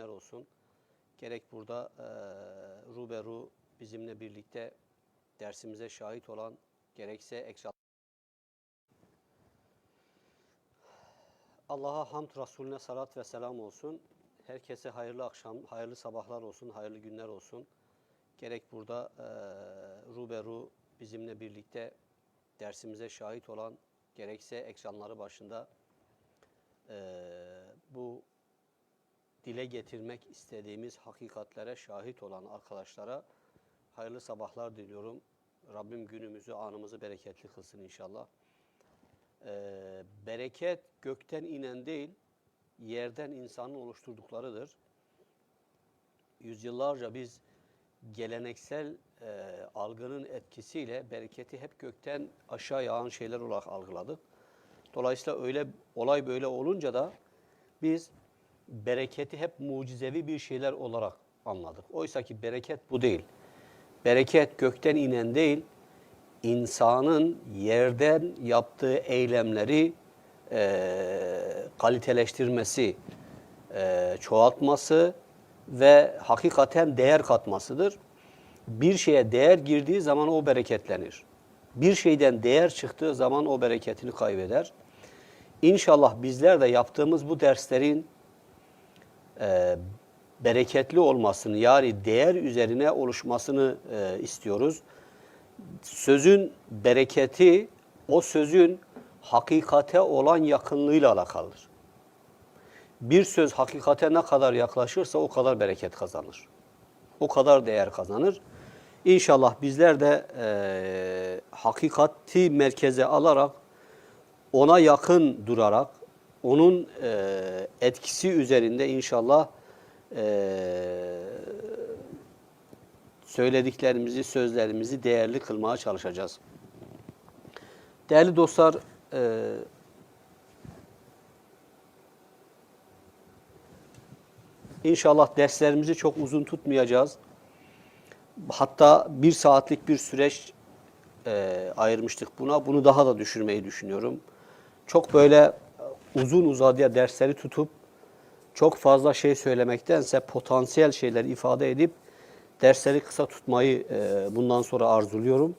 günler olsun. Gerek burada ruberu bizimle birlikte dersimize şahit olan, gerekse ekran. Allah'a hamd, Resulüne salat ve selam olsun. Herkese hayırlı akşam, hayırlı sabahlar olsun, hayırlı günler olsun. Gerek burada ruberu bizimle birlikte dersimize şahit olan, gerekse ekranları başında bu dile getirmek istediğimiz hakikatlere şahit olan arkadaşlara hayırlı sabahlar diliyorum. Rabbim günümüzü, anımızı bereketli kılsın inşallah. Bereket gökten inen değil, yerden insanın oluşturduklarıdır. Yüzyıllarca biz geleneksel algının etkisiyle bereketi hep gökten aşağı yağan şeyler olarak algıladık. Dolayısıyla öyle olay böyle olunca da biz bereketi hep mucizevi bir şeyler olarak anladık. Oysa ki bereket bu değil. Bereket gökten inen değil, insanın yerden yaptığı eylemleri kaliteleştirmesi, çoğaltması ve hakikaten değer katmasıdır. Bir şeye değer girdiği zaman o bereketlenir. Bir şeyden değer çıktığı zaman o bereketini kaybeder. İnşallah bizler de yaptığımız bu derslerin bereketli olmasını, yani değer üzerine oluşmasını istiyoruz. Sözün bereketi, o sözün hakikate olan yakınlığıyla alakalıdır. Bir söz hakikate ne kadar yaklaşırsa o kadar bereket kazanır. O kadar değer kazanır. İnşallah bizler de hakikati merkeze alarak, ona yakın durarak, onun etkisi üzerinde inşallah söylediklerimizi, sözlerimizi değerli kılmaya çalışacağız. Değerli dostlar, İnşallah derslerimizi çok uzun tutmayacağız. Hatta 1 saatlik bir süreç ayırmıştık buna. Bunu daha da düşürmeyi düşünüyorum. Çok böyle uzun uzadıya dersleri tutup çok fazla şey söylemektense potansiyel şeyler ifade edip dersleri kısa tutmayı bundan sonra arzuluyorum.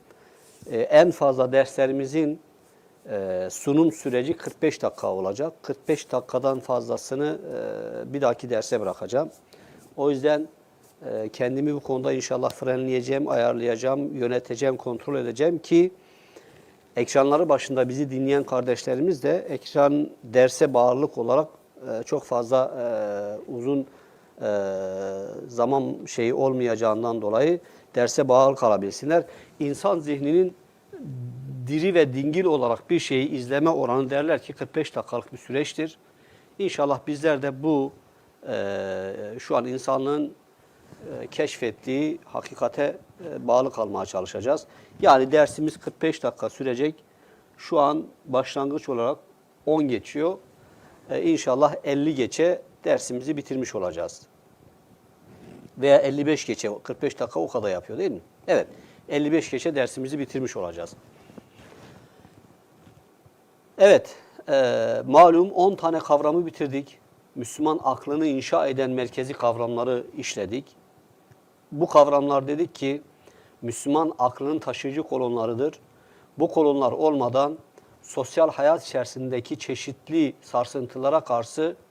En fazla derslerimizin sunum süreci 45 dakika olacak. 45 dakikadan fazlasını bir dahaki derse bırakacağım. O yüzden kendimi bu konuda inşallah frenleyeceğim, ayarlayacağım, yöneteceğim, kontrol edeceğim ki ekranları başında bizi dinleyen kardeşlerimiz de ekran derse bağlılık olarak çok fazla uzun zaman şeyi olmayacağından dolayı derse bağlı kalabilsinler. İnsan zihninin diri ve dingil olarak bir şeyi izleme oranı derler ki 45 dakikalık bir süreçtir. İnşallah bizler de bu şu an insanlığın keşfettiği hakikate bağlı kalmaya çalışacağız. Yani dersimiz 45 dakika sürecek. Şu an başlangıç olarak 10 geçiyor. İnşallah 50 geçe dersimizi bitirmiş olacağız. Veya 55 geçe, 45 dakika o kadar yapıyor değil mi? Evet, 55 geçe dersimizi bitirmiş olacağız. Evet, malum 10 tane kavramı bitirdik. Müslüman aklını inşa eden merkezi kavramları işledik. Bu kavramlar dedik ki Müslüman aklının taşıyıcı kolonlarıdır. Bu kolonlar olmadan sosyal hayat içerisindeki çeşitli sarsıntılara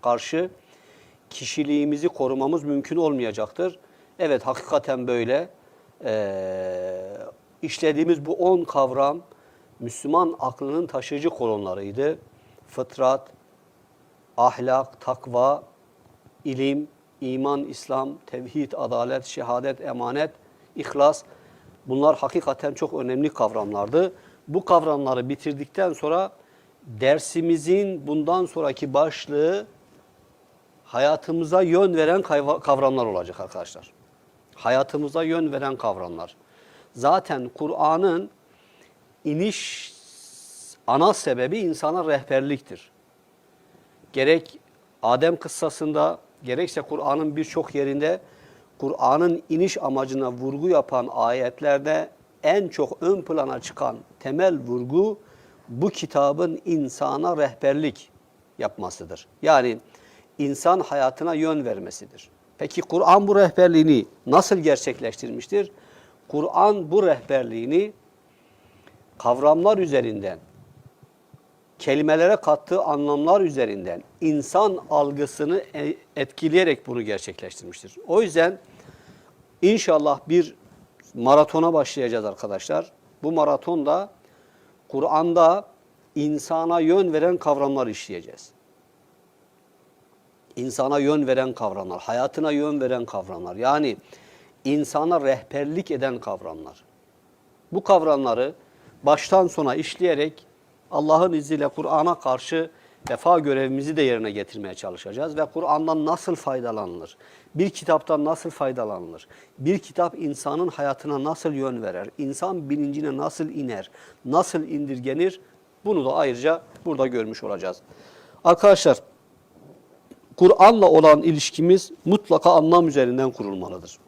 karşı kişiliğimizi korumamız mümkün olmayacaktır. Evet, hakikaten böyle. İşlediğimiz bu 10 kavram Müslüman aklının taşıyıcı kolonlarıydı. Fıtrat, ahlak, takva, ilim, iman, İslam, tevhid, adalet, şehadet, emanet, ihlas. Bunlar hakikaten çok önemli kavramlardı. Bu kavramları bitirdikten sonra dersimizin bundan sonraki başlığı hayatımıza yön veren kavramlar olacak arkadaşlar. Hayatımıza yön veren kavramlar. Zaten Kur'an'ın iniş ana sebebi insana rehberliktir. Gerek Adem kıssasında, gerekse Kur'an'ın birçok yerinde Kur'an'ın iniş amacına vurgu yapan ayetlerde en çok ön plana çıkan temel vurgu bu kitabın insana rehberlik yapmasıdır. Yani insan hayatına yön vermesidir. Peki Kur'an bu rehberliğini nasıl gerçekleştirmiştir? Kur'an bu rehberliğini kavramlar üzerinden, kelimelere kattığı anlamlar üzerinden insan algısını etkileyerek bunu gerçekleştirmiştir. O yüzden inşallah bir maratona başlayacağız arkadaşlar. Bu maratonda Kur'an'da insana yön veren kavramları işleyeceğiz. İnsana yön veren kavramlar, hayatına yön veren kavramlar. Yani insana rehberlik eden kavramlar. Bu kavramları baştan sona işleyerek Allah'ın izniyle Kur'an'a karşı vefa görevimizi de yerine getirmeye çalışacağız. Ve Kur'an'dan nasıl faydalanılır? Bir kitaptan nasıl faydalanılır? Bir kitap insanın hayatına nasıl yön verer? İnsan bilincine nasıl iner? Nasıl indirgenir? Bunu da ayrıca burada görmüş olacağız. Arkadaşlar, Kur'an'la olan ilişkimiz mutlaka anlam üzerinden kurulmalıdır.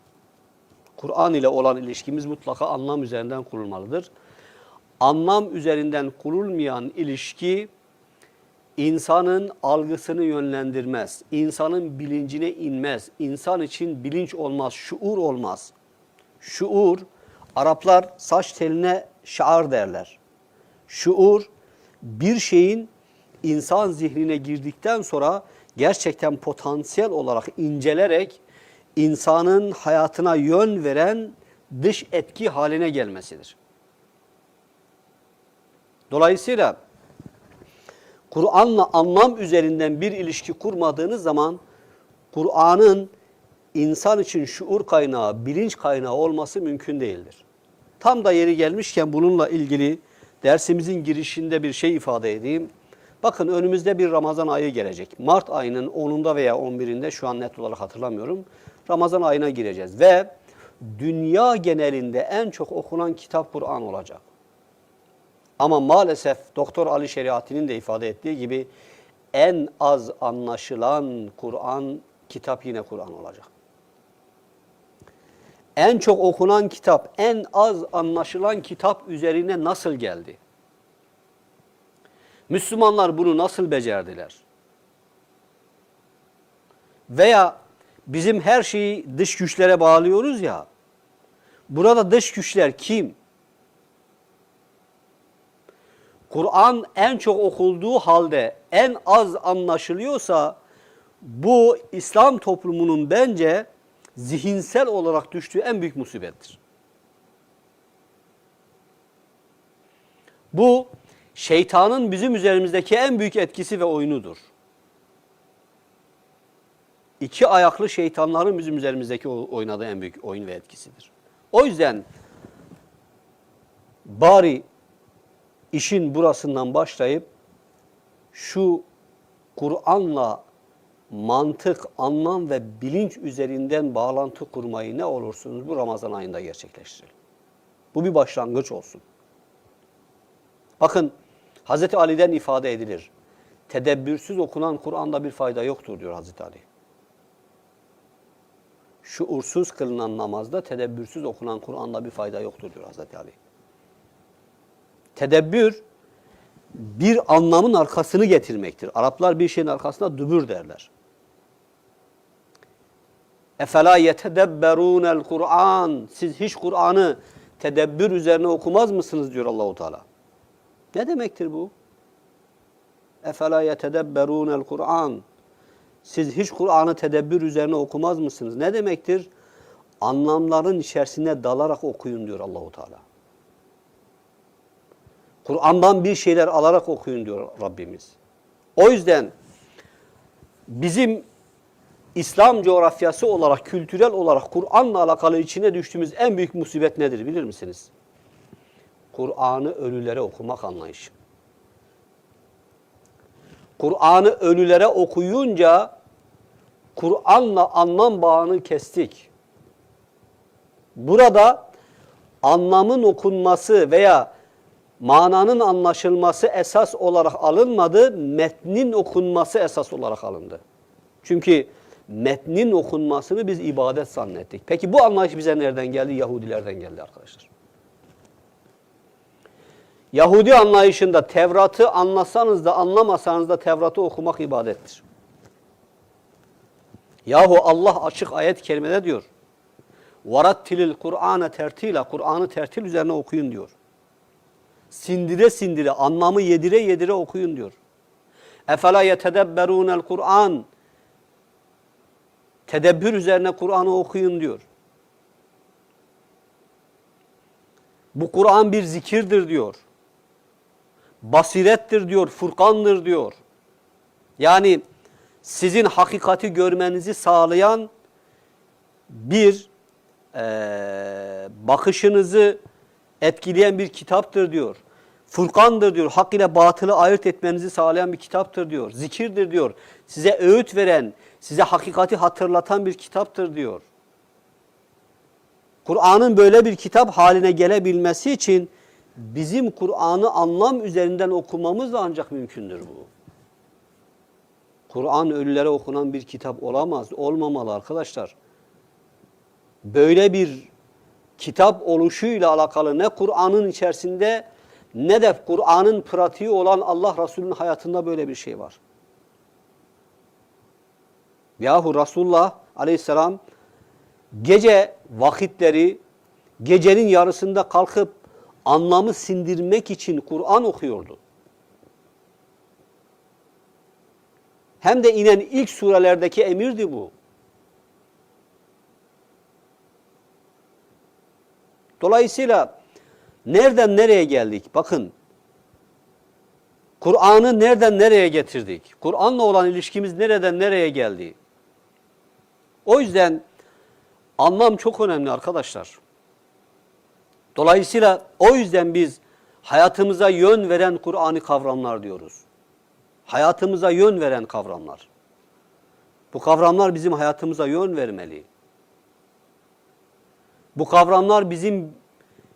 Kur'an ile olan ilişkimiz mutlaka anlam üzerinden kurulmalıdır. Anlam üzerinden kurulmayan ilişki insanın algısını yönlendirmez, insanın bilincine inmez, insan için bilinç olmaz, şuur olmaz. Şuur, Araplar saç teline şaar derler. Şuur, bir şeyin insan zihnine girdikten sonra gerçekten potansiyel olarak incelerek insanın hayatına yön veren dış etki haline gelmesidir. Dolayısıyla Kur'an'la anlam üzerinden bir ilişki kurmadığınız zaman Kur'an'ın insan için şuur kaynağı, bilinç kaynağı olması mümkün değildir. Tam da yeri gelmişken bununla ilgili dersimizin girişinde bir şey ifade edeyim. Bakın önümüzde bir Ramazan ayı gelecek. Mart ayının 10'unda veya 11'inde şu an net olarak hatırlamıyorum. Ramazan ayına gireceğiz ve dünya genelinde en çok okunan kitap Kur'an olacak. Ama maalesef Doktor Ali Şeriati'nin de ifade ettiği gibi en az anlaşılan Kur'an, kitap yine Kur'an olacak. En çok okunan kitap, en az anlaşılan kitap üzerine nasıl geldi? Müslümanlar bunu nasıl becerdiler? Veya bizim her şeyi dış güçlere bağlıyoruz ya, burada dış güçler kim? Kur'an en çok okunduğu halde en az anlaşılıyorsa bu İslam toplumunun bence zihinsel olarak düştüğü en büyük musibettir. Bu şeytanın bizim üzerimizdeki en büyük etkisi ve oyunudur. İki ayaklı şeytanların bizim üzerimizdeki oynadığı en büyük oyun ve etkisidir. O yüzden bari işin burasından başlayıp şu Kur'an'la mantık, anlam ve bilinç üzerinden bağlantı kurmayı ne olursunuz bu Ramazan ayında gerçekleştirelim. Bu bir başlangıç olsun. Bakın Hazreti Ali'den ifade edilir. Tedebbürsüz okunan Kur'an'da bir fayda yoktur diyor Hazreti Ali. Şuursuz kılınan namazda tedebbürsüz okunan Kur'an'da bir fayda yoktur diyor Hazreti Ali. Tedebbür bir anlamın arkasını getirmektir. Araplar bir şeyin arkasına dübür derler. Efela yetedebberunel Kur'an. Siz hiç Kur'an'ı tedebbür üzerine okumaz mısınız diyor Allahu Teala. Ne demektir bu? Efela yetedebberunel Kur'an. Siz hiç Kur'an'ı tedebbür üzerine okumaz mısınız? Ne demektir? Anlamların içerisine dalarak okuyun diyor Allahu Teala. Kur'an'dan bir şeyler alarak okuyun diyor Rabbimiz. O yüzden bizim İslam coğrafyası olarak, kültürel olarak Kur'an'la alakalı içine düştüğümüz en büyük musibet nedir bilir misiniz? Kur'an'ı ölülere okumak anlayışı. Kur'an'ı ölülere okuyunca Kur'an'la anlam bağını kestik. Burada anlamın okunması veya mananın anlaşılması esas olarak alınmadı, metnin okunması esas olarak alındı. Çünkü metnin okunmasını biz ibadet zannettik. Peki bu anlayış bize nereden geldi? Yahudilerden geldi arkadaşlar. Yahudi anlayışında Tevrat'ı anlasanız da anlamasanız da Tevrat'ı okumak ibadettir. Yahu Allah açık ayet-i kerimede diyor. وَرَتِّلِ الْقُرْآنَ tertila. Kur'an'ı tertil üzerine okuyun diyor. Sindire sindire, anlamı yedire yedire okuyun diyor. اَفَلَا يَتَدَبَّرُونَ الْقُرْآنِ Tedebbür üzerine Kur'an'ı okuyun diyor. Bu Kur'an bir zikirdir diyor. Basirettir diyor, furkandır diyor. Yani sizin hakikati görmenizi sağlayan bir bakışınızı etkileyen bir kitaptır diyor. Furkandır diyor. Hak ile batılı ayırt etmenizi sağlayan bir kitaptır diyor. Zikirdir diyor. Size öğüt veren, size hakikati hatırlatan bir kitaptır diyor. Kur'an'ın böyle bir kitap haline gelebilmesi için bizim Kur'an'ı anlam üzerinden okumamızla ancak mümkündür bu. Kur'an ölülere okunan bir kitap olamaz, olmamalı arkadaşlar. Böyle bir kitap oluşuyla alakalı ne Kur'an'ın içerisinde ne de Kur'an'ın pratiği olan Allah Resulü'nün hayatında böyle bir şey var. Yahu Resulullah Aleyhisselam gece vakitleri, gecenin yarısında kalkıp anlamı sindirmek için Kur'an okuyordu. Hem de inen ilk surelerdeki emirdi bu. Dolayısıyla nereden nereye geldik? Bakın, Kur'an'ı nereden nereye getirdik? Kur'an'la olan ilişkimiz nereden nereye geldi? O yüzden anlam çok önemli arkadaşlar. Dolayısıyla o yüzden biz hayatımıza yön veren Kur'an'ı kavramlar diyoruz. Hayatımıza yön veren kavramlar. Bu kavramlar bizim hayatımıza yön vermeli. Bu kavramlar bizim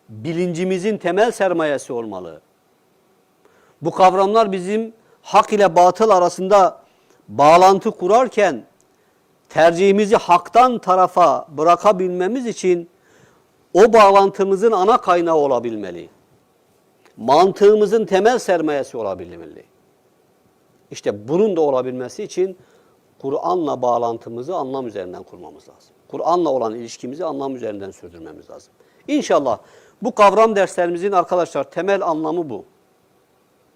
bilincimizin temel sermayesi olmalı. Bu kavramlar bizim hak ile batıl arasında bağlantı kurarken tercihimizi haktan tarafa bırakabilmemiz için o bağlantımızın ana kaynağı olabilmeli. Mantığımızın temel sermayesi olabilmeli. İşte bunun da olabilmesi için Kur'an'la bağlantımızı anlam üzerinden kurmamız lazım. Kur'an'la olan ilişkimizi anlam üzerinden sürdürmemiz lazım. İnşallah bu kavram derslerimizin arkadaşlar temel anlamı bu.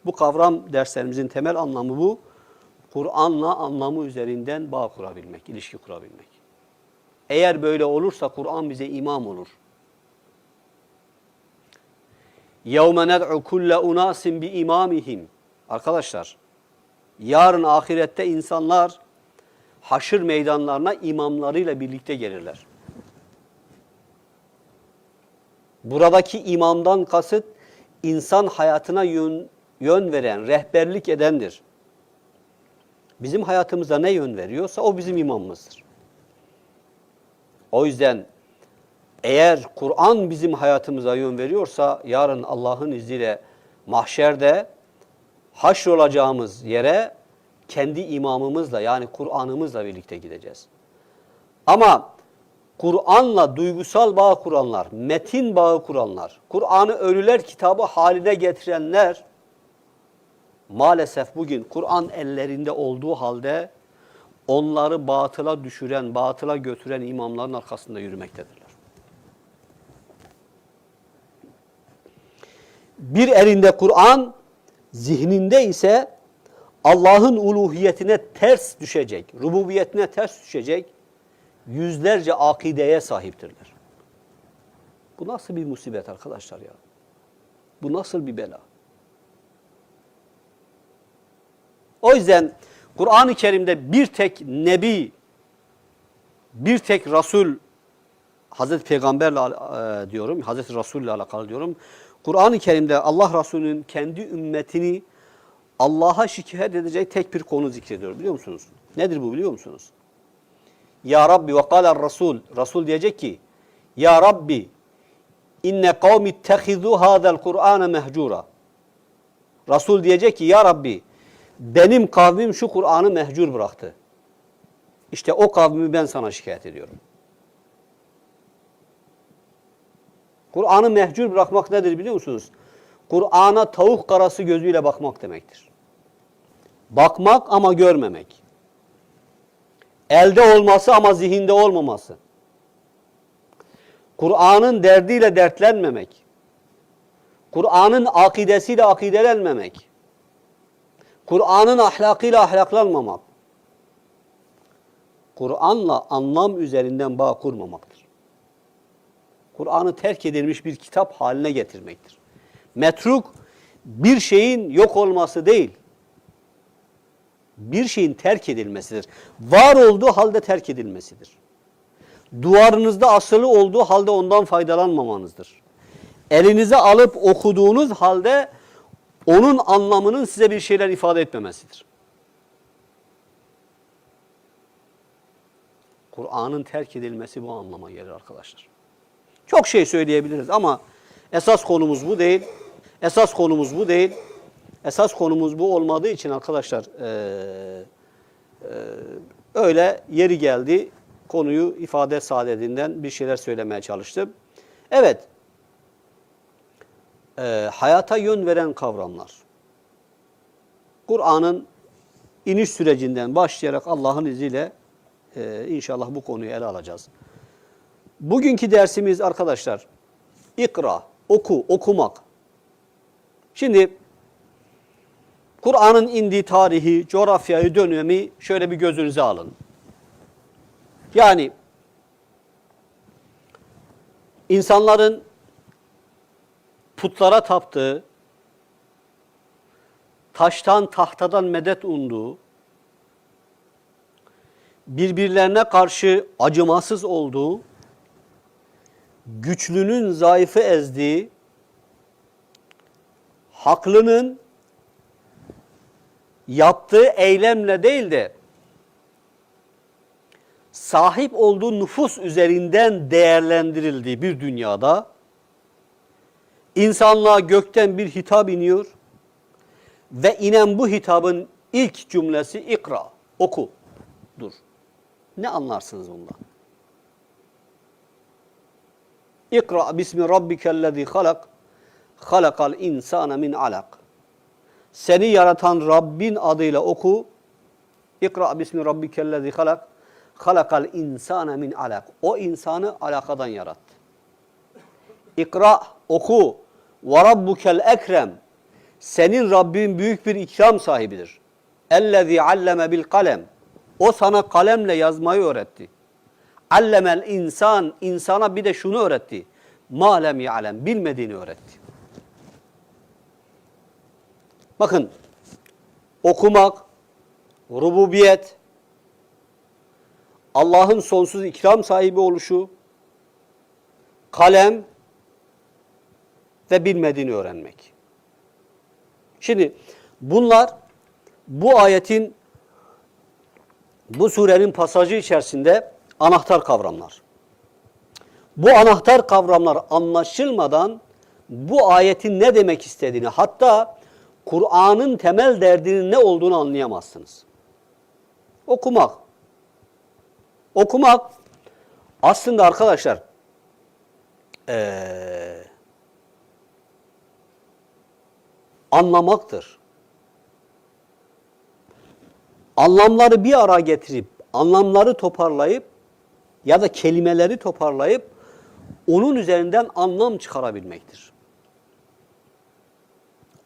Bu kavram derslerimizin temel anlamı bu. Kur'an'la anlamı üzerinden bağ kurabilmek, ilişki kurabilmek. Eğer böyle olursa Kur'an bize imam olur. يَوْمَ نَدْعُ كُلَّ اُنَاسٍ بِاِمَامِهِمْ Arkadaşlar, yarın ahirette insanlar haşır meydanlarına imamlarıyla birlikte gelirler. Buradaki imamdan kasıt insan hayatına yön veren, rehberlik edendir. Bizim hayatımıza ne yön veriyorsa o bizim imamımızdır. O yüzden eğer Kur'an bizim hayatımıza yön veriyorsa yarın Allah'ın izniyle mahşerde haşrolacağımız yere kendi imamımızla yani Kur'an'ımızla birlikte gideceğiz. Ama Kur'an'la duygusal bağ kuranlar, metin bağı kuranlar, Kur'an'ı ölüler kitabı haline getirenler maalesef bugün Kur'an ellerinde olduğu halde onları batıla düşüren, batıla götüren imamların arkasında yürümektedirler. Bir elinde Kur'an, zihninde ise Allah'ın uluhiyetine ters düşecek, rububiyetine ters düşecek yüzlerce akideye sahiptirler. Bu nasıl bir musibet arkadaşlar ya? Bu nasıl bir bela? O yüzden Kur'an-ı Kerim'de bir tek Nebi, bir tek Resul, Hazreti Peygamberle diyorum, Hazreti Resul'le alakalı diyorum. Kur'an-ı Kerim'de Allah Resulü'nün kendi ümmetini Allah'a şikayet edecek tek bir konu zikrediyor biliyor musunuz? Nedir bu biliyor musunuz? Ya Rabbi ve kâler Resul. Resul diyecek ki Ya Rabbi inne kavmi ittehizû hâzel Kur'âne mehcûra. Resul diyecek ki Ya Rabbi benim kavmim şu Kur'an'ı mehcur bıraktı. İşte o kavmi ben sana şikayet ediyorum. Kur'an'ı mehcur bırakmak nedir biliyor musunuz? Kur'an'a tavuk karası gözüyle bakmak demektir. Bakmak ama görmemek. elde olması ama zihinde olmaması. Kur'an'ın derdiyle dertlenmemek. Kur'an'ın akidesiyle akidelenmemek. Kur'an'ın ahlakıyla ahlaklanmamak. Kur'an'la anlam üzerinden bağ kurmamaktır. Kur'an'ı terk edilmiş bir kitap haline getirmektir. Metruk bir şeyin yok olması değil, bir şeyin terk edilmesidir. Var olduğu halde terk edilmesidir. Duvarınızda asılı olduğu halde ondan faydalanmamanızdır. Elinize alıp okuduğunuz halde onun anlamının size bir şeyler ifade etmemesidir. Kur'an'ın terk edilmesi bu anlama gelir arkadaşlar. Çok şey söyleyebiliriz ama esas konumuz bu değil. Esas konumuz bu değil. Esas konumuz bu olmadığı için arkadaşlar öyle yeri geldi konuyu ifade saadetinden bir şeyler söylemeye çalıştım. Evet, hayata yön veren kavramlar. Kur'an'ın iniş sürecinden başlayarak Allah'ın izniyle inşallah bu konuyu ele alacağız. Bugünkü dersimiz arkadaşlar, ikra, oku, okumak. Şimdi Kur'an'ın indiği tarihi, coğrafyayı, dönemi şöyle bir gözünüze alın. Yani insanların putlara taptığı, taştan, tahtadan medet umduğu, birbirlerine karşı acımasız olduğu, güçlünün zayıfı ezdiği, haklının yaptığı eylemle değil de sahip olduğu nüfus üzerinden değerlendirildiği bir dünyada insanlığa gökten bir hitap iniyor ve inen bu hitabın ilk cümlesi ikra, okudur. Ne anlarsınız bundan? İkra bismi rabbikellezî halak, halakal insâne min alak. Seni yaratan Rabbin adıyla oku. İkra bismi rabbikellezî halak, halakal insâne min alak. O insanı alakadan yarattı. İkra, oku. Ve rabbukel ekrem. Senin Rabbin büyük bir ikram sahibidir. Ellezî alleme bil kalem. O sana kalemle yazmayı öğretti. Allemel insan, insana bir de şunu öğretti. Ma lem ya'lem, bilmediğini öğretti. Bakın, okumak, rububiyet, Allah'ın sonsuz ikram sahibi oluşu, kalem ve bilmediğini öğrenmek. Şimdi bunlar bu ayetin, bu surenin pasajı içerisinde anahtar kavramlar. Bu anahtar kavramlar anlaşılmadan bu ayetin ne demek istediğini, hatta Kur'an'ın temel derdinin ne olduğunu anlayamazsınız. Okumak. Okumak aslında arkadaşlar anlamaktır. Anlamları bir araya getirip, anlamları toparlayıp ya da kelimeleri toparlayıp onun üzerinden anlam çıkarabilmektir.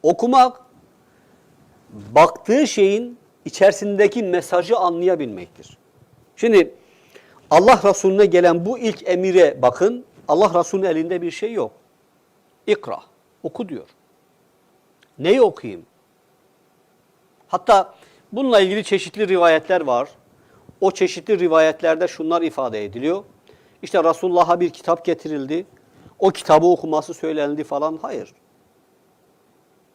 Okumak, baktığı şeyin içerisindeki mesajı anlayabilmektir. Şimdi Allah Resulüne gelen bu ilk emire bakın, Allah Resulü'nün elinde bir şey yok. İkra, oku diyor. Neyi okuyayım? Hatta bununla ilgili çeşitli rivayetler var. O çeşitli rivayetlerde şunlar ifade ediliyor. İşte Resulullah'a bir kitap getirildi. O kitabı okuması söylenildi falan. Hayır.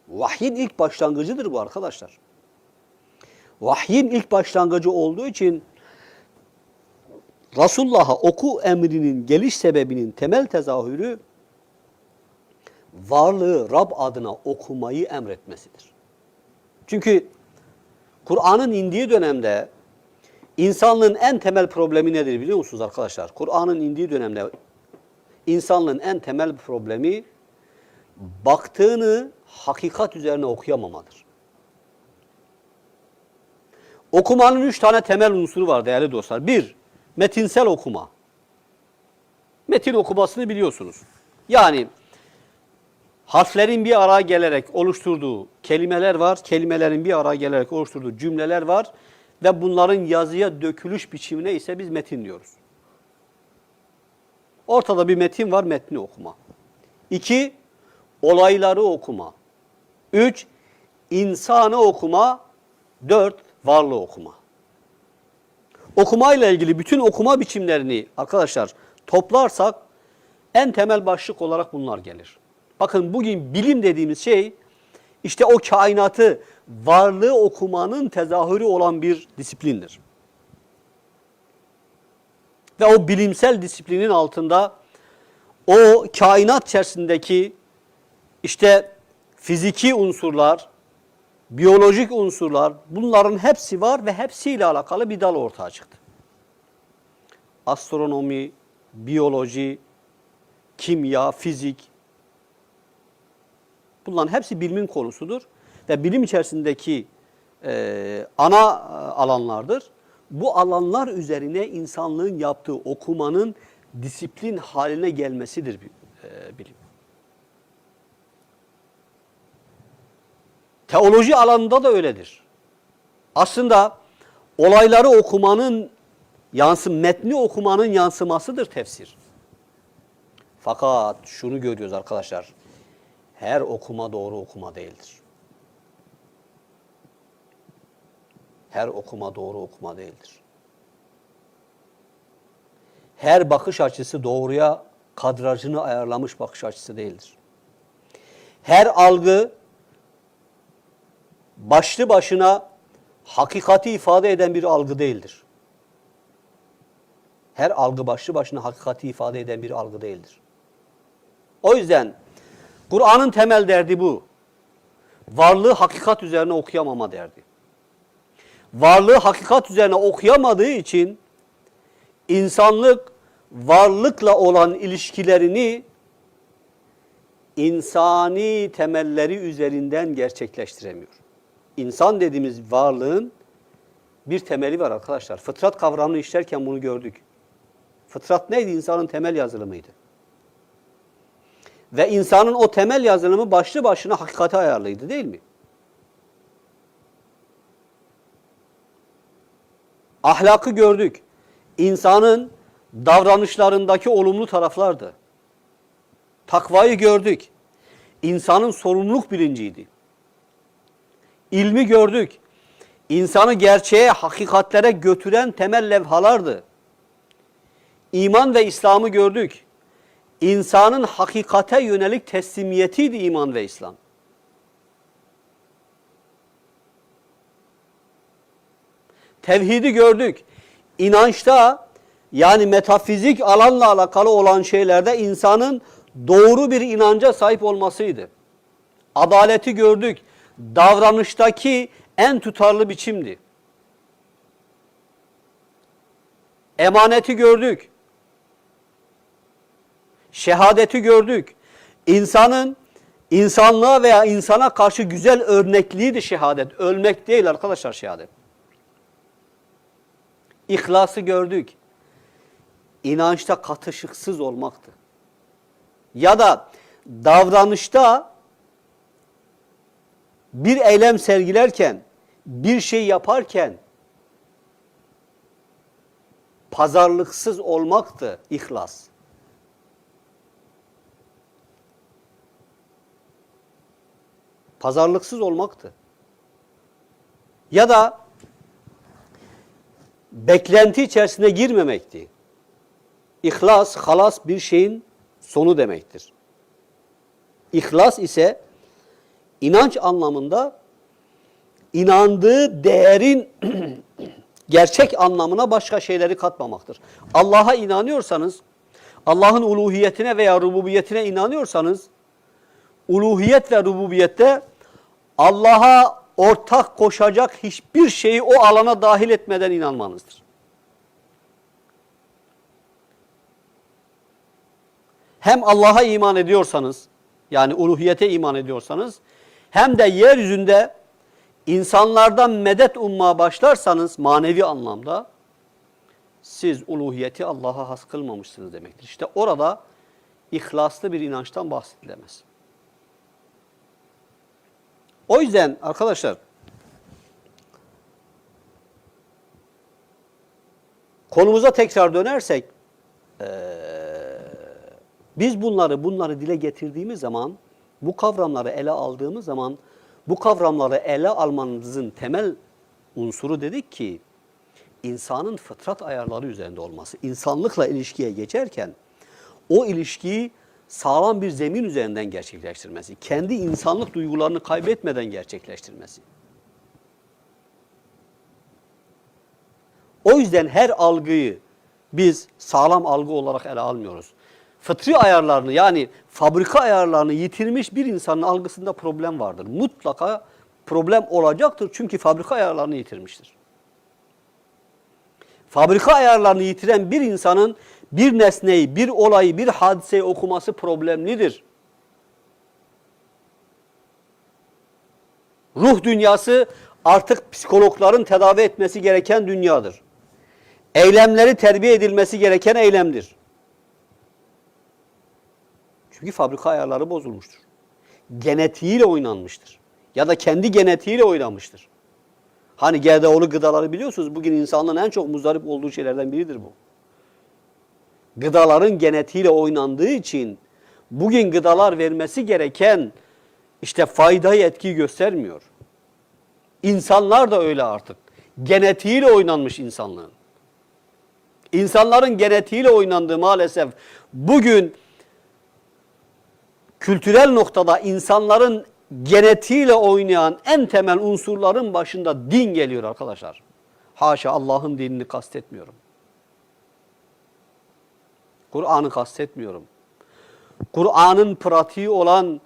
Vahyin ilk başlangıcıdır bu arkadaşlar. Vahyin ilk başlangıcı olduğu için Resulullah'a oku emrinin geliş sebebinin temel tezahürü varlığı Rab adına okumayı emretmesidir. Çünkü Kur'an'ın indiği dönemde insanlığın en temel problemi nedir biliyor musunuz arkadaşlar? Kur'an'ın indiği dönemde insanlığın en temel problemi baktığını hakikat üzerine okuyamamadır. Okumanın 3 tane temel unsuru var değerli dostlar. 1. Metinsel okuma. Metin okumasını biliyorsunuz. Yani harflerin bir araya gelerek oluşturduğu kelimeler var. Kelimelerin bir araya gelerek oluşturduğu cümleler var. Ve bunların yazıya dökülüş biçimine ise biz metin diyoruz. Ortada bir metin var, metni okuma. 2. Olayları okuma. 3. İnsanı okuma. 4. Varlığı okuma. Okumayla ilgili bütün okuma biçimlerini arkadaşlar toplarsak en temel başlık olarak bunlar gelir. Bakın bugün bilim dediğimiz şey işte o kainatı, varlığı okumanın tezahürü olan bir disiplindir. Ve o bilimsel disiplinin altında o kainat içerisindeki işte fiziki unsurlar, biyolojik unsurlar, bunların hepsi var ve hepsiyle alakalı bir dal ortaya çıktı. Astronomi, biyoloji, kimya, fizik, bunların hepsi bilimin konusudur ve bilim içerisindeki ana alanlardır. Bu alanlar üzerine insanlığın yaptığı okumanın disiplin haline gelmesidir bilim. Teoloji alanında da öyledir. Aslında olayları okumanın metni okumanın yansımasıdır tefsir. Fakat şunu görüyoruz arkadaşlar. Her okuma doğru okuma değildir. Her okuma doğru okuma değildir. Her bakış açısı doğruya kadrajını ayarlamış bakış açısı değildir. Her algı başlı başına hakikati ifade eden bir algı değildir. Her algı başlı başına hakikati ifade eden bir algı değildir. O yüzden Kur'an'ın temel derdi bu. Varlığı hakikat üzerine okuyamama derdi. Varlığı hakikat üzerine okuyamadığı için insanlık varlıkla olan ilişkilerini insani temelleri üzerinden gerçekleştiremiyor. İnsan dediğimiz varlığın bir temeli var arkadaşlar. Fıtrat kavramını işlerken bunu gördük. Fıtrat neydi? İnsanın temel yazılımıydı. Ve insanın o temel yazılımı başlı başına hakikate ayarlıydı değil mi? Ahlakı gördük. İnsanın davranışlarındaki olumlu taraflardı. Takvayı gördük. İnsanın sorumluluk bilinciydi. İlmi gördük. İnsanı gerçeğe, hakikatlere götüren temel levhalardı. İman ve İslam'ı gördük. İnsanın hakikate yönelik teslimiyetiydi iman ve İslam. Tevhidi gördük. İnançta yani metafizik alanla alakalı olan şeylerde insanın doğru bir inanca sahip olmasıydı. Adaleti gördük. Davranıştaki en tutarlı biçimdi. Emaneti gördük. Şehadeti gördük. İnsanın insanlığa veya insana karşı güzel örnekliğiydi şehadet. Ölmek değil arkadaşlar şehadet. İhlası gördük. İnançta katışıksız olmaktı. Ya da davranışta bir eylem sergilerken, bir şey yaparken pazarlıksız olmaktı ihlas. Pazarlıksız olmaktı. Ya da beklenti içerisine girmemekti. İhlas, halas bir şeyin sonu demektir. İhlas ise inanç anlamında inandığı değerin gerçek anlamına başka şeyleri katmamaktır. Allah'a inanıyorsanız, Allah'ın uluhiyetine veya rububiyetine inanıyorsanız, uluhiyet ve rububiyette Allah'a ortak koşacak hiçbir şeyi o alana dahil etmeden inanmanızdır. Hem Allah'a iman ediyorsanız, yani uluhiyete iman ediyorsanız, hem de yeryüzünde insanlardan medet ummaya başlarsanız manevi anlamda siz uluhiyeti Allah'a has kılmamışsınız demektir. İşte orada ihlaslı bir inançtan bahsedilemez. O yüzden arkadaşlar konumuza tekrar dönersek biz bunları dile getirdiğimiz zaman, bu kavramları ele aldığımız zaman, bu kavramları ele almanızın temel unsuru dedik ki insanın fıtrat ayarları üzerinde olması. İnsanlıkla ilişkiye geçerken o ilişkiyi sağlam bir zemin üzerinden gerçekleştirmesi, kendi insanlık duygularını kaybetmeden gerçekleştirmesi. O yüzden her algıyı biz sağlam algı olarak ele almıyoruz. Fıtri ayarlarını yani fabrika ayarlarını yitirmiş bir insanın algısında problem vardır. Mutlaka problem olacaktır çünkü fabrika ayarlarını yitirmiştir. Fabrika ayarlarını yitiren bir insanın bir nesneyi, bir olayı, bir hadiseyi okuması problemlidir. Ruh dünyası artık psikologların tedavi etmesi gereken dünyadır. Eylemleri terbiye edilmesi gereken eylemdir. Çünkü fabrika ayarları bozulmuştur. Genetiğiyle oynanmıştır. Ya da kendi genetiğiyle oynamıştır. Hani GDO'lu gıdaları biliyorsunuz. Bugün insanlığın en çok muzdarip olduğu şeylerden biridir bu. Gıdaların genetiğiyle oynandığı için bugün gıdalar vermesi gereken işte faydayı, etkiyi göstermiyor. İnsanlar da öyle artık. Genetiğiyle oynanmış insanlığın. İnsanların genetiğiyle oynandığı maalesef bugün kültürel noktada insanların genetiğiyle oynayan en temel unsurların başında din geliyor arkadaşlar. Haşa Allah'ın dinini kastetmiyorum. Kur'an'ı kastetmiyorum. Kur'an'ın pratiği olan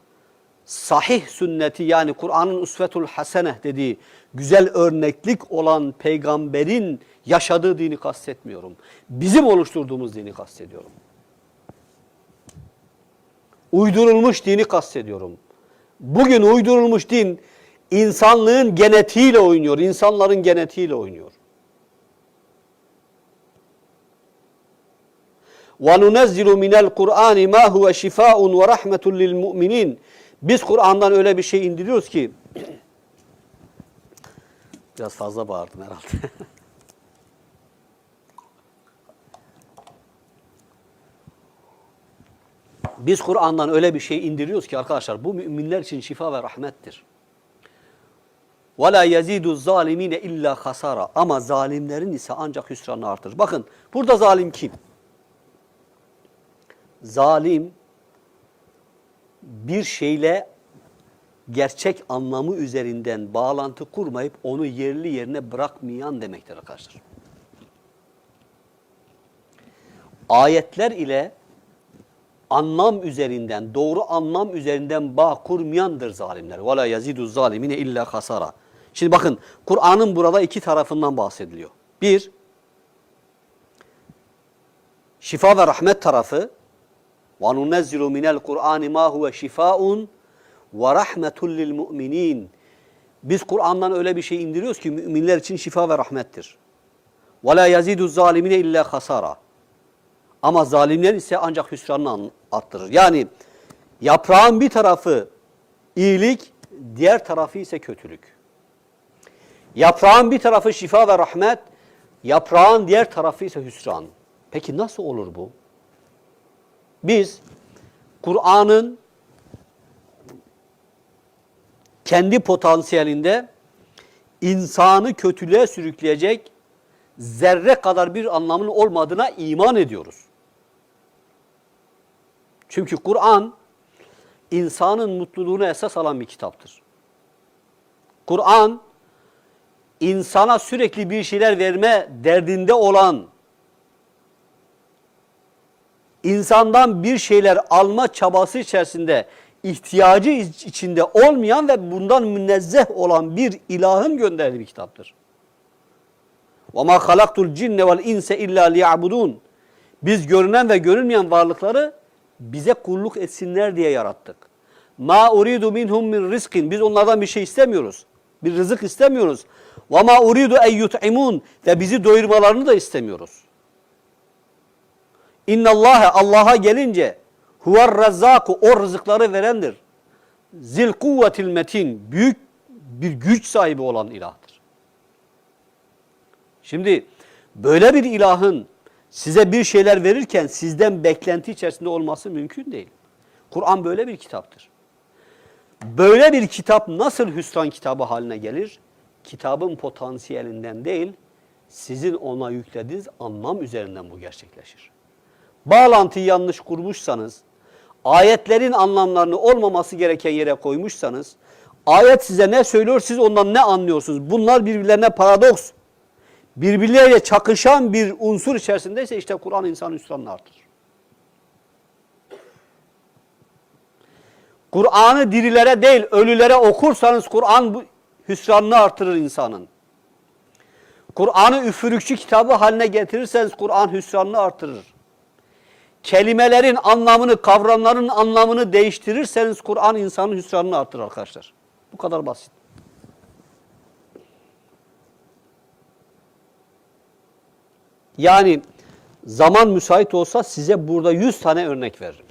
sahih sünneti yani Kur'an'ın usvetul hasene dediği güzel örneklik olan peygamberin yaşadığı dini kastetmiyorum. Bizim oluşturduğumuz dini kastediyorum. Uydurulmuş dini kastediyorum. Bugün uydurulmuş din insanlığın genetiğiyle oynuyor, insanların genetiğiyle oynuyor. وَنُنَزِّلُ مِنَ الْقُرْآنِ مَا هُوَ شِفَاءٌ وَرَحْمَةٌ لِلْمُؤْمِنِينَ Biz Kur'an'dan öyle bir şey indiriyoruz ki biraz fazla bağırdım herhalde. Biz Kur'an'dan öyle bir şey indiriyoruz ki arkadaşlar bu müminler için şifa ve rahmettir. وَلَا يَزِيدُ الظَّالِم۪ينَ اِلَّا خَسَارًا Ama zalimlerin ise ancak hüsranını artırır. Bakın burada zalim kim? Zalim bir şeyle gerçek anlamı üzerinden bağlantı kurmayıp onu yerli yerine bırakmayan demektir arkadaşlar. Ayetler ile anlam üzerinden, doğru anlam üzerinden bağ kurmayandır zalimler. وَلَا يَزِيدُ الظَّالِمِينَ اِلَّا خَسَارًا Şimdi bakın Kur'an'ın burada iki tarafından bahsediliyor. Bir, şifa ve rahmet tarafı. وَنُنَزِّلُ مِنَ الْقُرْآنِ مَا هُوَ شِفَاءٌ وَرَحْمَةٌ لِلْمُؤْمِنِينَ Biz Kur'an'dan öyle bir şey indiriyoruz ki müminler için şifa ve rahmettir. وَلَا يَزِيدُ الظَّالِمِينَ اِلَّا خَسَارًا Ama zalimler ise ancak hüsranını arttırır. Yani yaprağın bir tarafı iyilik, diğer tarafı ise kötülük. Yaprağın bir tarafı şifa ve rahmet, yaprağın diğer tarafı ise hüsran. Peki nasıl olur bu? Biz Kur'an'ın kendi potansiyelinde insanı kötülüğe sürükleyecek zerre kadar bir anlamının olmadığına iman ediyoruz. Çünkü Kur'an insanın mutluluğuna esas alan bir kitaptır. Kur'an insana sürekli bir şeyler verme derdinde olan, insandan bir şeyler alma çabası içerisinde, ihtiyacı içinde olmayan ve bundan münezzeh olan bir ilahın gönderdiği bir kitaptır. وَمَا خَلَقْتُ الْجِنَّ وَالْاِنْسَ اِلَّا لِيَعْبُدُونَ Biz görünen ve görünmeyen varlıkları bize kulluk etsinler diye yarattık. مَا اُرِيدُ مِنْهُمْ مِنْ رِزْقٍ Biz onlardan bir şey istemiyoruz. Bir rızık istemiyoruz. وَمَا اُرِيدُ اَنْ يُطْعِمُونَ Ve bizi doyurmalarını da istemiyoruz. اِنَّ اللّٰهَ Allah'a gelince huvar razzaku o rızıkları verendir. Zil kuvvetil metin büyük bir güç sahibi olan ilahtır. Şimdi böyle bir ilahın size bir şeyler verirken sizden beklenti içerisinde olması mümkün değil. Kur'an böyle bir kitaptır. Böyle bir kitap nasıl hüsran kitabı haline gelir? Kitabın potansiyelinden değil, sizin ona yüklediğiniz anlam üzerinden bu gerçekleşir. Bağlantıyı yanlış kurmuşsanız, ayetlerin anlamlarını olmaması gereken yere koymuşsanız, ayet size ne söylüyor, siz ondan ne anlıyorsunuz? Bunlar birbirlerine paradoks, birbirleriyle çakışan bir unsur içerisindeyse işte Kur'an insanın hüsranını artırır. Kur'an'ı dirilere değil, ölülere okursanız Kur'an bu hüsranını artırır insanın. Kur'an'ı üfürükçü kitabı haline getirirseniz Kur'an hüsranını artırır. Kelimelerin anlamını, kavramların anlamını değiştirirseniz Kur'an insanın hüsranını artırır arkadaşlar. Bu kadar basit. Yani zaman müsait olsa size burada 100 tane örnek veririm.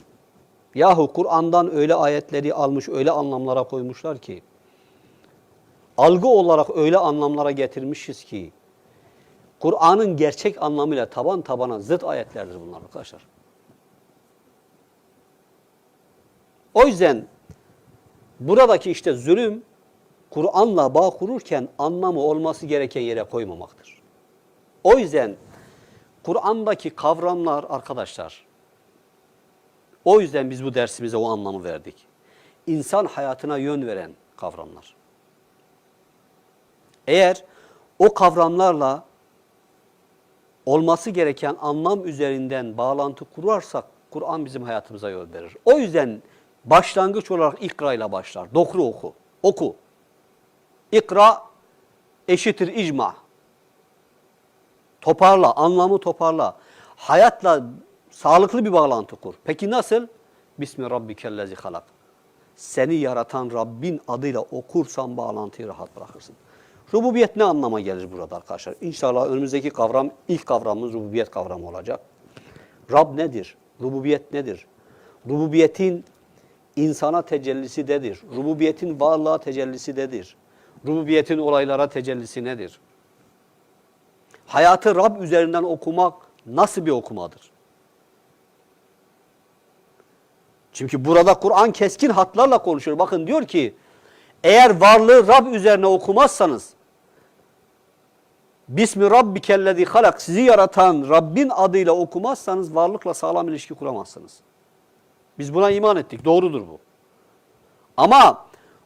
Yahu Kur'an'dan öyle ayetleri almış, öyle anlamlara koymuşlar ki, algı olarak öyle anlamlara getirmişiz ki, Kur'an'ın gerçek anlamıyla taban tabana zıt ayetlerdir bunlar arkadaşlar. O yüzden buradaki işte zulüm, Kur'an'la bağ kururken anlamı olması gereken yere koymamaktır. O yüzden Kur'an'daki kavramlar arkadaşlar, o yüzden biz bu dersimize o anlamı verdik. İnsan hayatına yön veren kavramlar. Eğer o kavramlarla olması gereken anlam üzerinden bağlantı kurarsak Kur'an bizim hayatımıza yol verir. O yüzden başlangıç olarak ikra ile başlar. Dokru oku. Oku. İkra eşittir icma. Toparla, anlamı toparla. Hayatla sağlıklı bir bağlantı kur. Peki nasıl? Bismi rabbikellezi halak. Seni yaratan Rabbin adıyla okursan bağlantıyı rahat bırakırsın. Rububiyet ne anlama gelir burada arkadaşlar? İnşallah önümüzdeki kavram, ilk kavramımız rububiyet kavramı olacak. Rab nedir? Rububiyet nedir? Rububiyetin insana tecellisi nedir? Rububiyetin varlığa tecellisi nedir? Rububiyetin olaylara tecellisi nedir? Hayatı Rab üzerinden okumak nasıl bir okumadır? Çünkü burada Kur'an keskin hatlarla konuşuyor. Bakın diyor ki, eğer varlığı Rab üzerine okumazsanız, Bismi rabbikellezi halak, sizi yaratan Rabbin adıyla okumazsanız varlıkla sağlam ilişki kuramazsınız. Biz buna iman ettik. Doğrudur bu. Ama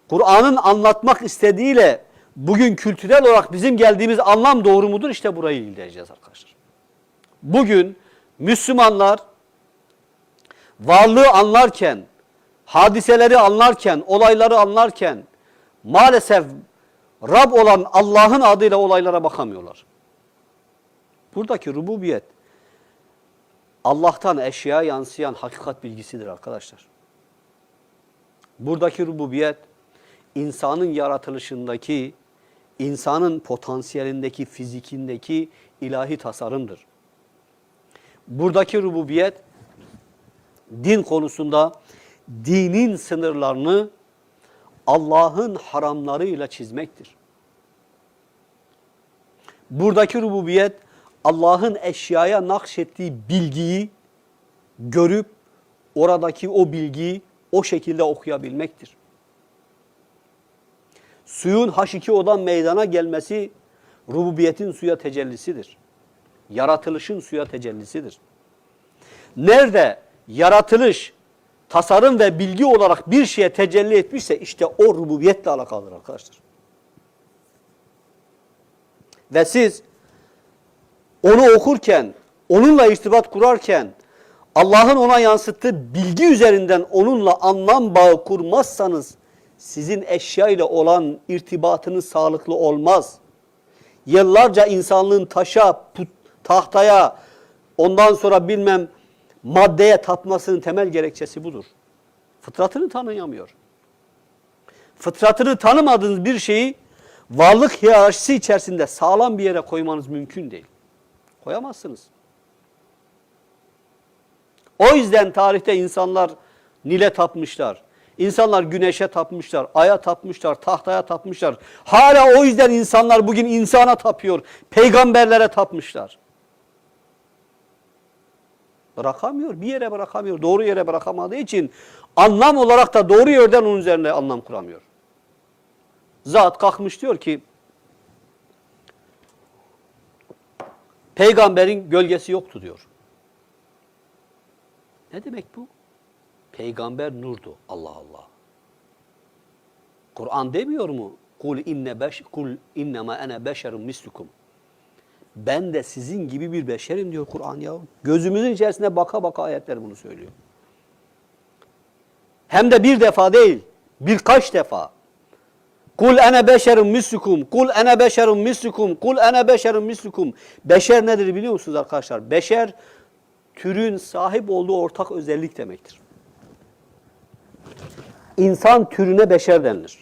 Kur'an'ın anlatmak istediğiyle bugün kültürel olarak bizim geldiğimiz anlam doğru mudur? İşte burayı inceleyeceğiz arkadaşlar. Bugün Müslümanlar varlığı anlarken, hadiseleri anlarken, olayları anlarken maalesef Rab olan Allah'ın adıyla olaylara bakamıyorlar. Buradaki rububiyet Allah'tan eşyaya yansıyan hakikat bilgisidir arkadaşlar. Buradaki rububiyet insanın yaratılışındaki, insanın potansiyelindeki, fizikindeki ilahi tasarımdır. Buradaki rububiyet din konusunda dinin sınırlarını Allah'ın haramlarıyla çizmektir. Buradaki rububiyet Allah'ın eşyaya nakşettiği bilgiyi görüp oradaki o bilgiyi o şekilde okuyabilmektir. Suyun H2O'dan meydana gelmesi rububiyetin suya tecellisidir. Yaratılışın suya tecellisidir. Nerede yaratılış, tasarım ve bilgi olarak bir şeye tecelli etmişse işte o rububiyetle alakalıdır arkadaşlar. Ve siz onu okurken, onunla irtibat kurarken, Allah'ın ona yansıttığı bilgi üzerinden onunla anlam bağı kurmazsanız sizin eşya ile olan irtibatınız sağlıklı olmaz. Yıllarca insanlığın taşa, tahtaya, ondan sonra bilmem maddeye tapmasının temel gerekçesi budur. Fıtratını tanıyamıyor. Fıtratını tanımadığınız bir şeyi varlık hiyerarşisi içerisinde sağlam bir yere koymanız mümkün değil. Koyamazsınız. O yüzden tarihte insanlar Nil'e tapmışlar. İnsanlar güneşe tapmışlar, aya tapmışlar, tahtaya tapmışlar. Hala o yüzden insanlar bugün insana tapıyor, peygamberlere tapmışlar. Bırakamıyor, bir yere bırakamıyor. Doğru yere bırakamadığı için anlam olarak da doğru yerden onun üzerine anlam kuramıyor. Zat kalkmış diyor ki, peygamberin gölgesi yoktu diyor. Ne demek bu? Peygamber nurdu. Allah Allah. Kur'an demiyor mu? Kul innema ene beşerun mislukum. Ben de sizin gibi bir beşerim diyor Kur'an ya. Gözümüzün içerisine baka baka ayetler bunu söylüyor. Hem de bir defa değil, birkaç defa. Kul ene beşerun mislukum. Kul ene beşerun mislukum. Kul ene beşerun mislukum. Beşer nedir biliyor musunuz arkadaşlar? Beşer türün sahip olduğu ortak özellik demektir. İnsan türüne beşer denilir.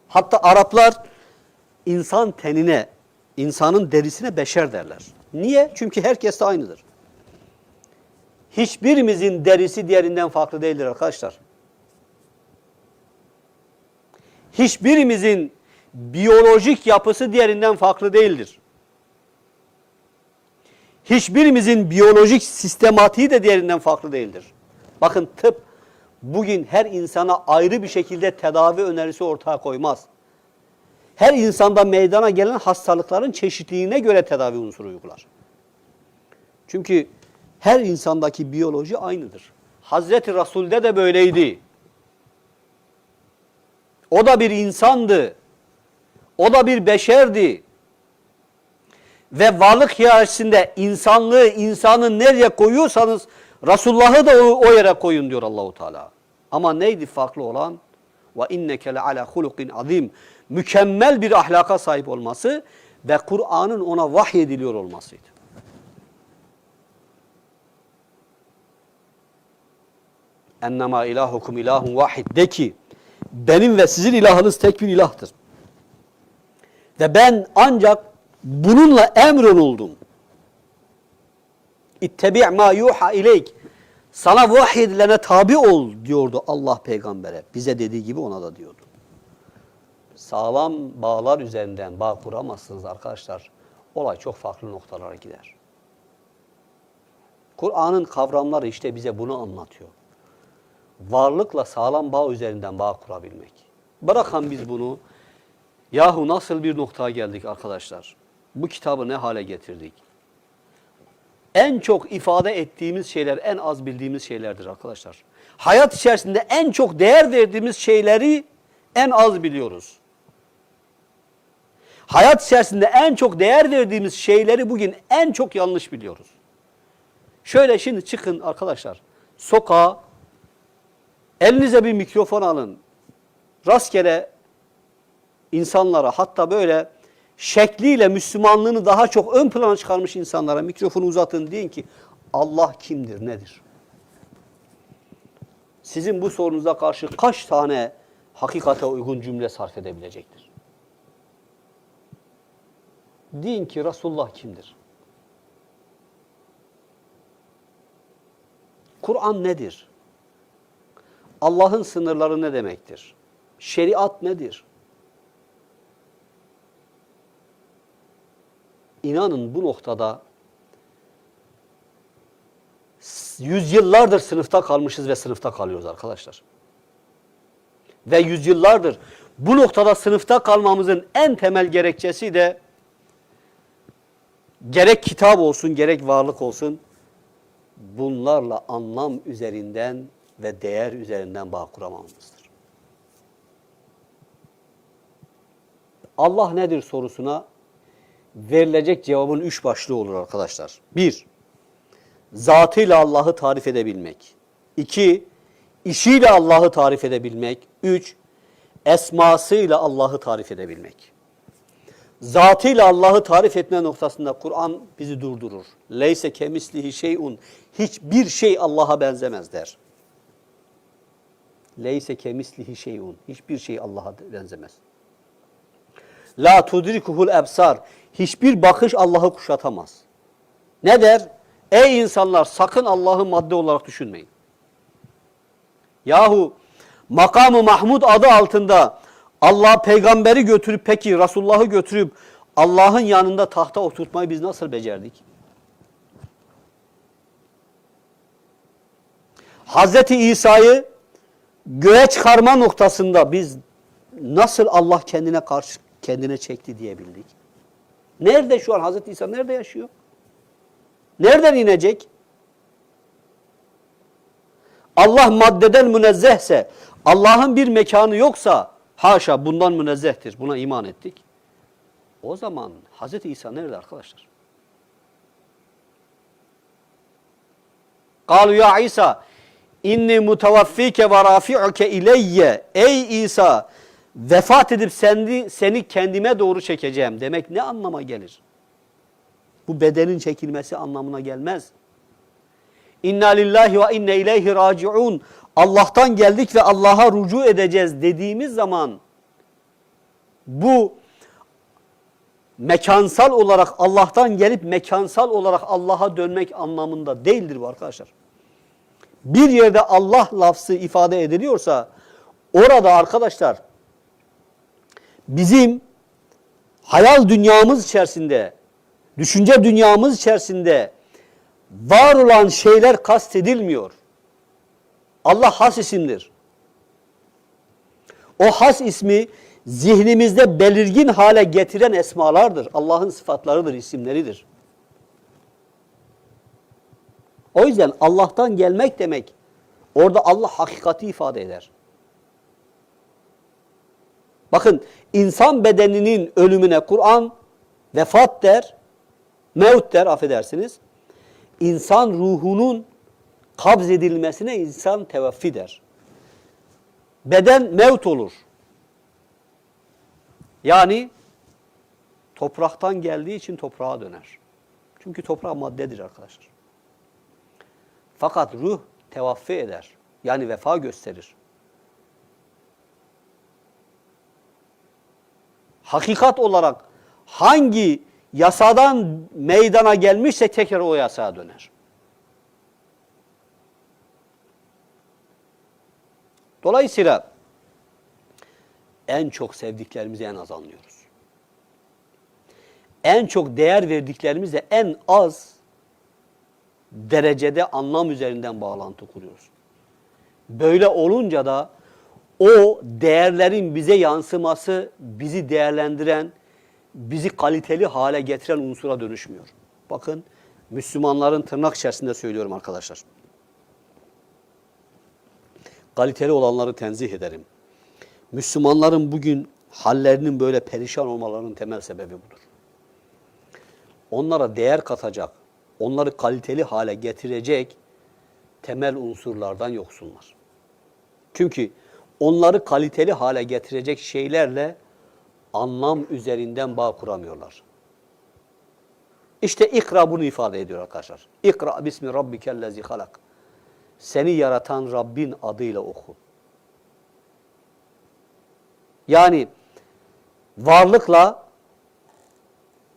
Hatta Araplar insan tenine, insanın derisine beşer derler. Niye? Çünkü herkes de aynıdır. Hiçbirimizin derisi diğerinden farklı değildir arkadaşlar. Hiçbirimizin biyolojik yapısı diğerinden farklı değildir. Hiçbirimizin biyolojik sistematiği de diğerinden farklı değildir. Bakın tıp bugün her insana ayrı bir şekilde tedavi önerisi ortaya koymaz. Her insanda meydana gelen hastalıkların çeşitliliğine göre tedavi unsuru uygular. Çünkü her insandaki biyoloji aynıdır. Hazreti Resul'de de böyleydi. O da bir insandı. O da bir beşerdi. Ve varlık hiyerarşisinde insanı nereye koyuyorsanız Resulullah'ı da o yere koyun diyor Allahu Teala. Ama neydi farklı olan? Ve inneke le ala hulukin azim. Mükemmel bir ahlaka sahip olması ve Kur'an'ın ona vahyediliyor olmasıydı. Ennema ilahukum ilahun vahid. De ki benim ve sizin ilahınız tek bir ilahtır. Ve ben ancak bununla emroluldum. İttebi' ma yuha ileyk. Sana vahyedilene tabi ol diyordu Allah peygambere. Bize dediği gibi ona da diyordu. Sağlam bağlar üzerinden bağ kuramazsınız arkadaşlar. Olay çok farklı noktalara gider. Kur'an'ın kavramları işte bize bunu anlatıyor. Varlıkla sağlam bağ üzerinden bağ kurabilmek. Bırakalım biz bunu. Yahu nasıl bir noktaya geldik arkadaşlar? Bu kitabı ne hale getirdik? En çok ifade ettiğimiz şeyler, en az bildiğimiz şeylerdir arkadaşlar. Hayat içerisinde en çok değer verdiğimiz şeyleri en az biliyoruz. Hayat içerisinde en çok değer verdiğimiz şeyleri bugün en çok yanlış biliyoruz. Şöyle şimdi çıkın arkadaşlar, sokağa, elinize bir mikrofon alın, rastgele insanlara, hatta böyle şekliyle Müslümanlığını daha çok ön plana çıkarmış insanlara mikrofonu uzatın, deyin ki Allah kimdir, nedir? Sizin bu sorunuza karşı kaç tane hakikate uygun cümle sarf edebilecektir? Deyin ki Resulullah kimdir? Kur'an nedir? Allah'ın sınırları ne demektir? Şeriat nedir? İnanın bu noktada yüzyıllardır sınıfta kalmışız ve sınıfta kalıyoruz arkadaşlar. Ve yüzyıllardır bu noktada sınıfta kalmamızın en temel gerekçesi de gerek kitap olsun, gerek varlık olsun, bunlarla anlam üzerinden ve değer üzerinden bağ kuramamızdır. Allah nedir sorusuna verilecek cevabın 3 başlığı olur arkadaşlar. 1. Zatıyla Allah'ı tarif edebilmek. 2. İşiyle Allah'ı tarif edebilmek. 3. Esmasıyla Allah'ı tarif edebilmek. Zatıyla Allah'ı tarif etme noktasında Kur'an bizi durdurur. Leyse kemislihi şeyun. Hiçbir şey Allah'a benzemez der. Leyse kemislihi şeyun. Hiçbir şey Allah'a benzemez. La tudrikuhul ebsar. Hiçbir bakış Allah'ı kuşatamaz. Ne der? Ey insanlar, sakın Allah'ı madde olarak düşünmeyin. Yahu makamı Mahmud adı altında Allah peygamberi götürüp, peki Resulullah'ı götürüp Allah'ın yanında tahta oturtmayı biz nasıl becerdik? Hazreti İsa'yı göğe çıkarma noktasında biz nasıl Allah kendine çekti diyebildik? Nerede şu an Hazreti İsa, nerede yaşıyor? Nereden inecek? Allah maddeden münezzehse, Allah'ın bir mekanı yoksa, haşa bundan münezzehtir, buna iman ettik. O zaman Hazreti İsa nerede arkadaşlar? Kalu ya İsa, inni mutavaffike ve rafi'uke ileyye. Ey İsa, vefat edip seni kendime doğru çekeceğim demek ne anlama gelir? Bu bedenin çekilmesi anlamına gelmez. İnna lillahi ve inne ileyhi raciun. Allah'tan geldik ve Allah'a rücu edeceğiz dediğimiz zaman bu mekansal olarak Allah'tan gelip mekansal olarak Allah'a dönmek anlamında değildir bu arkadaşlar. Bir yerde Allah lafzı ifade ediliyorsa orada arkadaşlar bizim hayal dünyamız içerisinde, düşünce dünyamız içerisinde var olan şeyler kastedilmiyor. Allah has isimdir. O has ismi zihnimizde belirgin hale getiren esmalardır. Allah'ın sıfatlarıdır, isimleridir. O yüzden Allah'tan gelmek demek, orada Allah hakikati ifade eder. Bakın, insan bedeninin ölümüne Kur'an vefat der, mevt der, affedersiniz. İnsan ruhunun kabz edilmesine insan tevaffi der. Beden mevt olur. Yani topraktan geldiği için toprağa döner. Çünkü toprak maddedir arkadaşlar. Fakat ruh tevaffi eder. Yani vefa gösterir. Hakikat olarak hangi yasadan meydana gelmişse tekrar o yasaya döner. Dolayısıyla en çok sevdiklerimizi en az anlıyoruz. En çok değer verdiklerimizle en az derecede anlam üzerinden bağlantı kuruyoruz. Böyle olunca da o değerlerin bize yansıması bizi değerlendiren, bizi kaliteli hale getiren unsura dönüşmüyor. Bakın, Müslümanların tırnak içerisinde söylüyorum arkadaşlar. Kaliteli olanları tenzih ederim. Müslümanların bugün hallerinin böyle perişan olmalarının temel sebebi budur. Onlara değer katacak, onları kaliteli hale getirecek temel unsurlardan yoksunlar. Çünkü onları kaliteli hale getirecek şeylerle anlam üzerinden bağ kuramıyorlar. İşte ikra bunu ifade ediyor arkadaşlar. İkra bismi rabbikellezi halak. Seni yaratan Rabbin adıyla oku. Yani varlıkla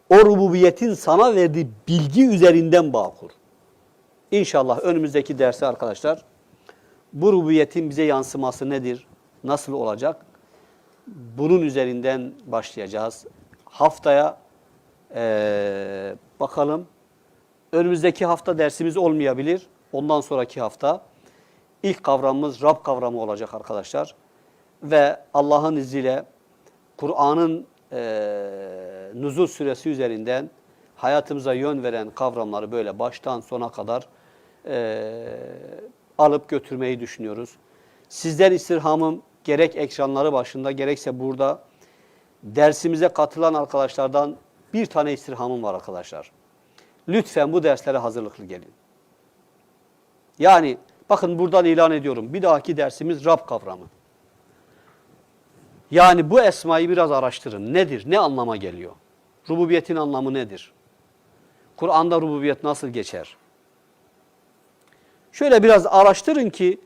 o rububiyetin sana verdiği bilgi üzerinden bağ kur. İnşallah önümüzdeki derste arkadaşlar bu rububiyetin bize yansıması nedir? Nasıl olacak? Bunun üzerinden başlayacağız. Haftaya bakalım. Önümüzdeki hafta dersimiz olmayabilir. Ondan sonraki hafta ilk kavramımız Rab kavramı olacak arkadaşlar. Ve Allah'ın izniyle Kur'an'ın Nuzul suresi üzerinden hayatımıza yön veren kavramları böyle baştan sona kadar alıp götürmeyi düşünüyoruz. Sizden istirhamım gerek ekranları başında gerekse burada dersimize katılan arkadaşlardan bir tane istirhamım var arkadaşlar. Lütfen bu derslere hazırlıklı gelin. Yani bakın buradan ilan ediyorum. Bir dahaki dersimiz Rab kavramı. Yani bu esmayı biraz araştırın. Nedir? Ne anlama geliyor? Rububiyetin anlamı nedir? Kur'an'da rububiyet nasıl geçer? Şöyle biraz araştırın ki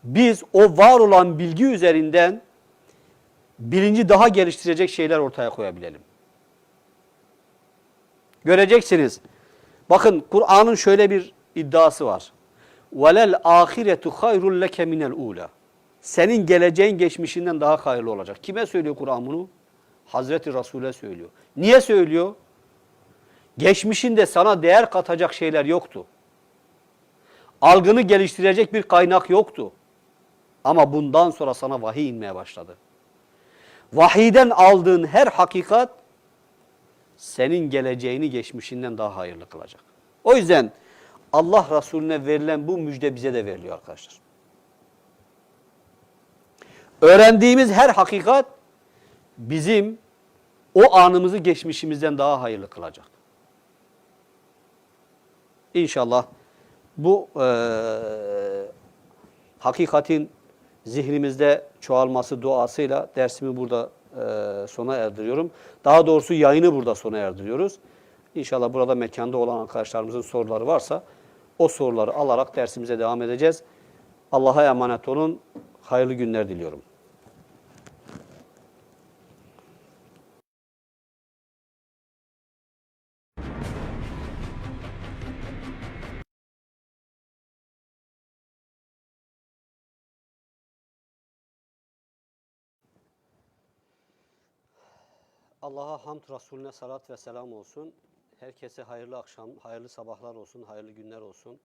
biz o var olan bilgi üzerinden bilinci daha geliştirecek şeyler ortaya koyabilelim. Göreceksiniz. Bakın Kur'an'ın şöyle bir iddiası var. وَلَلْ آخِرَةُ خَيْرٌ لَكَ مِنَ الْعُولَى. Senin geleceğin geçmişinden daha hayırlı olacak. Kime söylüyor Kur'an bunu? Hazreti Resul'e söylüyor. Niye söylüyor? Geçmişinde sana değer katacak şeyler yoktu. Algını geliştirecek bir kaynak yoktu. Ama bundan sonra sana vahiy inmeye başladı. Vahiyden aldığın her hakikat senin geleceğini geçmişinden daha hayırlı kılacak. O yüzden Allah Resulüne verilen bu müjde bize de veriliyor arkadaşlar. Öğrendiğimiz her hakikat bizim o anımızı geçmişimizden daha hayırlı kılacak. İnşallah bu hakikatin zihnimizde çoğalması duasıyla dersimi burada sona erdiriyorum. Daha doğrusu yayını burada sona erdiriyoruz. İnşallah burada mekanda olan arkadaşlarımızın soruları varsa o soruları alarak dersimize devam edeceğiz. Allah'a emanet olun. Hayırlı günler diliyorum. Allah'a hamd, Resulüne salat ve selam olsun. Herkese hayırlı akşam, hayırlı sabahlar olsun, hayırlı günler olsun.